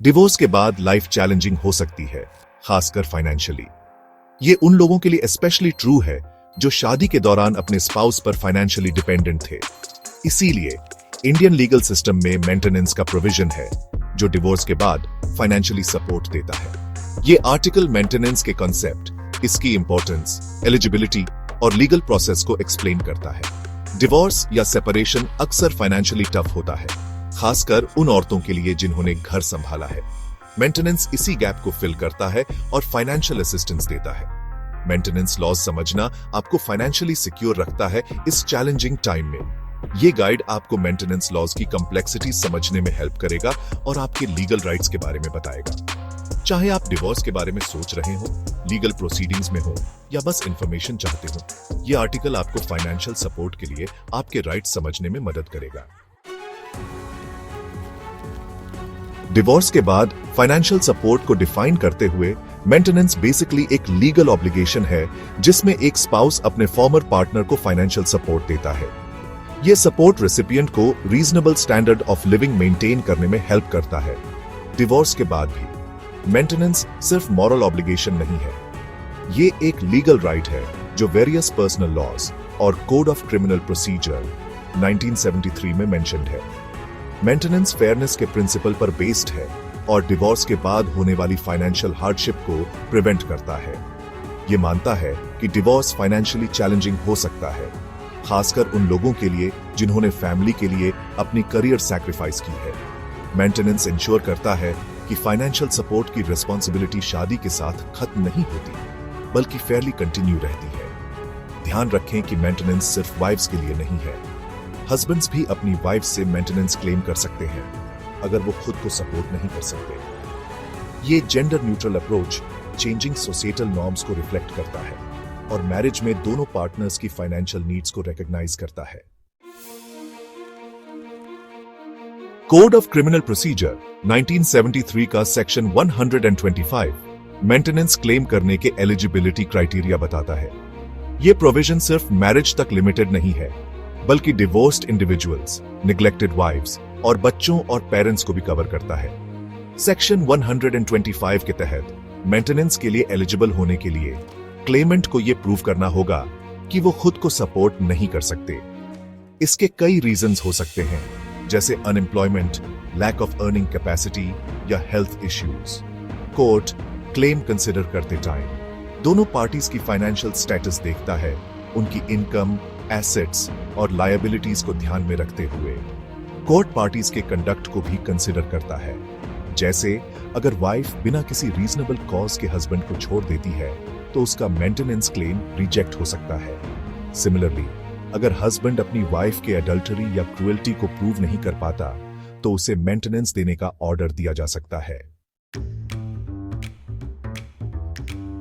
Divorce के बाद life challenging हो सकती है, खासकर फाइनेंशियली। ये उन लोगों के लिए स्पेशली ट्रू है जो शादी के दौरान अपने स्पाउस पर फाइनेंशियली डिपेंडेंट थे। इसीलिए इंडियन लीगल सिस्टम में मेंटेनेंस का प्रोविजन है जो डिवोर्स के बाद फाइनेंशियली सपोर्ट देता है। ये आर्टिकल मेंटेनेंस के कॉन्सेप्ट, इसकी इंपॉर्टेंस, एलिजिबिलिटी और लीगल प्रोसेस को एक्सप्लेन करता है। डिवोर्स या सेपरेशन अक्सर फाइनेंशियली टफ होता है, खासकर उन औरतों के लिए जिन्होंने घर संभाला है। मेंटेनेंस इसी गैप को फिल करता है और फाइनेंशियल असिस्टेंस देता है। मेंटेनेंस लॉज समझना आपको फाइनेंशियली सिक्योर रखता है इस चैलेंजिंग टाइम में। ये गाइड आपको मेंटेनेंस लॉज की कॉम्प्लेक्सिटी समझने में हेल्प करेगा और आपके लीगल राइट्स के बारे में बताएगा। चाहे आप डिवोर्स के बारे में सोच रहे हो, लीगल प्रोसीडिंग्स में हो या बस इंफॉर्मेशन चाहते हो, ये आर्टिकल आपको फाइनेंशियल सपोर्ट के लिए आपके राइट्स समझने में मदद करेगा। डिवोर्स के बाद फाइनेंशियल सपोर्ट को डिफाइन करते हुए, मेंटेनेंस बेसिकली एक लीगल ऑब्लिगेशन है जिसमें एक स्पाउस अपने फॉर्मर पार्टनर को फाइनेंशियल सपोर्ट देता है। यह सपोर्ट रेसिपिएंट को reasonable standard of living maintain करने में हेल्प करता है। डिवोर्स के बाद भी मेंटेनेंस सिर्फ मॉरल ऑब्लिगेशन नहीं है, ये एक लीगल राइट है जो वेरियस पर्सनल लॉज और कोड ऑफ क्रिमिनल प्रोसीजर 1973 में मेंशन्ड है। मेंटेनेंस फेयरनेस के प्रिंसिपल पर बेस्ड है और डिवोर्स के बाद होने वाली फाइनेंशियल हार्डशिप को प्रिवेंट करता है। ये मानता है कि डिवोर्स फाइनेंशियली चैलेंजिंग हो सकता है, खासकर उन लोगों के लिए जिन्होंने फैमिली के लिए अपनी करियर सैक्रिफाइस की है। मेंटेनेंस इंश्योर करता है कि फाइनेंशियल सपोर्ट की रिस्पॉन्सिबिलिटी शादी के साथ खत्म नहीं होती, बल्कि फेयरली कंटिन्यू रहती है। ध्यान रखें कि मेंटेनेंस सिर्फ वाइफ्स के लिए नहीं है। हस्बैंड्स भी अपनी वाइफ से मेंटेनेंस क्लेम कर सकते हैं अगर वो खुद को सपोर्ट नहीं कर सकते। ये gender neutral approach changing societal norms को रिफ्लेक्ट करता है और मैरिज में दोनों पार्टनर्स की फाइनेंशियल नीड्स को रिकॉग्नाइज करता है। कोड ऑफ क्रिमिनल प्रोसीजर 1973 का सेक्शन 125 मेंटेनेंस क्लेम करने के एलिजिबिलिटी क्राइटेरिया बताता है। यह प्रोविजन सिर्फ मैरिज तक लिमिटेड नहीं है, बल्कि डिवोर्स्ड इंडिविजुअल्स, निग्लेक्टेड वाइव्स और बच्चों और पेरेंट्स को भी कवर करता है। सेक्शन 125 के तहत मेंटेनेंस के लिए एलिजिबल होने के लिए क्लेमेंट को यह प्रूव करना होगा कि वो खुद को सपोर्ट नहीं कर सकते। इसके कई रीजंस हो सकते हैं, जैसे unemployment, lack of earning capacity या health issues. Court claim consider करते टाइम दोनों पार्टीज की फाइनेंशियल स्टेटस देखता है, उनकी इनकम, एसेट्स और लायबिलिटीज को ध्यान में रखते हुए कोर्ट पार्टीज के कंडक्ट को भी कंसिडर करता है। जैसे अगर वाइफ बिना किसी रीजनेबल कॉज के हस्बैंड को छोड़ देती है तो उसका मेंटेनेंस क्लेम रिजेक्ट हो सकता है। सिमिलरली, अगर हस्बैंड अपनी वाइफ के एडल्टरी या क्रूएल्टी को प्रूव नहीं कर पाता तो उसे मेंटेनेंस देने का ऑर्डर दिया जा सकता है।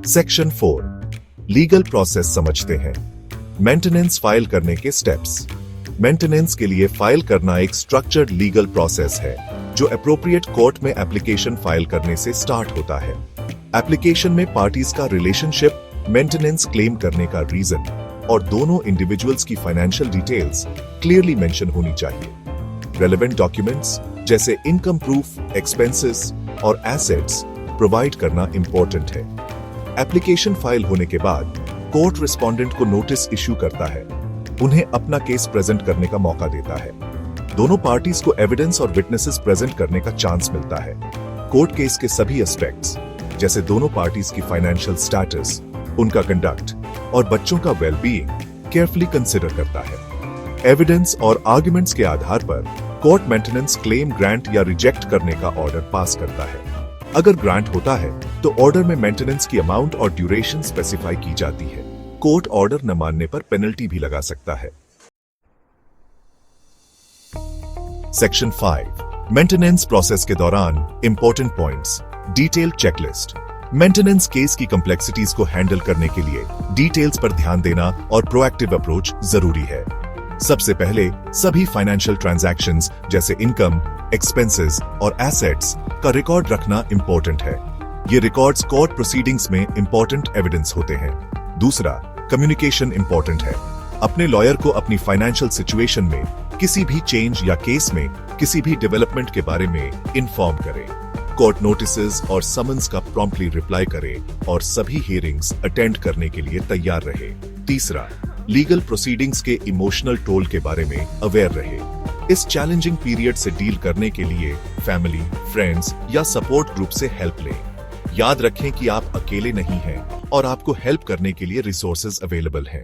सेक्शन 4 लीगल प्रोसेस समझते हैं। मेंटेनेंस फाइल करने के स्टेप्स। मेंटेनेंस के लिए फाइल करना एक स्ट्रक्चर्ड लीगल प्रोसेस है जो एप्रोप्रिएट कोर्ट में एप्लीकेशन फाइल करने से स्टार्ट होता है। एप्लीकेशन में पार्टीज का रिलेशनशिप, मेंटेनेंस क्लेम करने का रीजन और दोनों इंडिविजुअल्स की फाइनेंशियल डिटेल्स क्लियरली मेंशन होनी चाहिए। रेलेवेंट डॉक्यूमेंट्स जैसे इनकम प्रूफ, एक्सपेंसेस और एसेट्स प्रोवाइड करना इंपॉर्टेंट है। एप्लीकेशन फाइल होने के बाद कोर्ट रिस्पोंडेंट को नोटिस इश्यू करता है, उन्हें अपना केस प्रेजेंट करने का मौका देता है। दोनों पार्टीज को एविडेंस और विटनेसेस प्रेजेंट करने का चांस मिलता है। कोर्ट केस के सभी एस्पेक्ट्स जैसे दोनों पार्टीज की फाइनेंशियल स्टेटस, उनका कंडक्ट और बच्चों का वेलबीइंग केयरफुली कंसिडर करता है। एविडेंस और आर्गुमेंट्स के आधार पर कोर्ट मेंटेनेंस क्लेम ग्रांट या रिजेक्ट करने का ऑर्डर पास करता है। अगर ग्रांट होता है तो ऑर्डर में मेंटेनेंस की अमाउंट और ड्यूरेशन स्पेसिफाई की जाती है। कोर्ट ऑर्डर न मानने पर पेनल्टी भी लगा सकता है। सेक्शन 5 मेंटेनेंस प्रोसेस के दौरान important points. Detail checklist. Maintenance case की कॉम्प्लेक्सिटीज को हैंडल करने के लिए डिटेल्स पर ध्यान देना और प्रोएक्टिव अप्रोच जरूरी है। सबसे पहले सभी फाइनेंशियल ट्रांजैक्शंस जैसे इनकम, एक्सपेंसेस और एसेट्स का रिकॉर्ड रखना इंपॉर्टेंट है। ये रिकॉर्ड्स कोर्ट प्रोसीडिंग्स में इंपॉर्टेंट एविडेंस होते हैं। दूसरा, कम्युनिकेशन इंपॉर्टेंट है। अपने लॉयर को अपनी फाइनेंशियल सिचुएशन में किसी भी चेंज या केस में किसी भी डेवलपमेंट के बारे में इन्फॉर्म करें। कोर्ट नोटिसेस और समन्स का प्रॉम्प्टली रिप्लाई करे और सभी हियरिंग्स अटेंड करने के लिए तैयार रहे। तीसरा, लीगल प्रोसीडिंग्स के इमोशनल टोल के बारे में अवेयर रहे। इस चैलेंजिंग पीरियड से डील करने के लिए फैमिली, फ्रेंड्स या सपोर्ट ग्रुप से हेल्प लें। याद रखें कि आप अकेले नहीं हैं और आपको हेल्प करने के लिए रिसोर्सेज अवेलेबल हैं।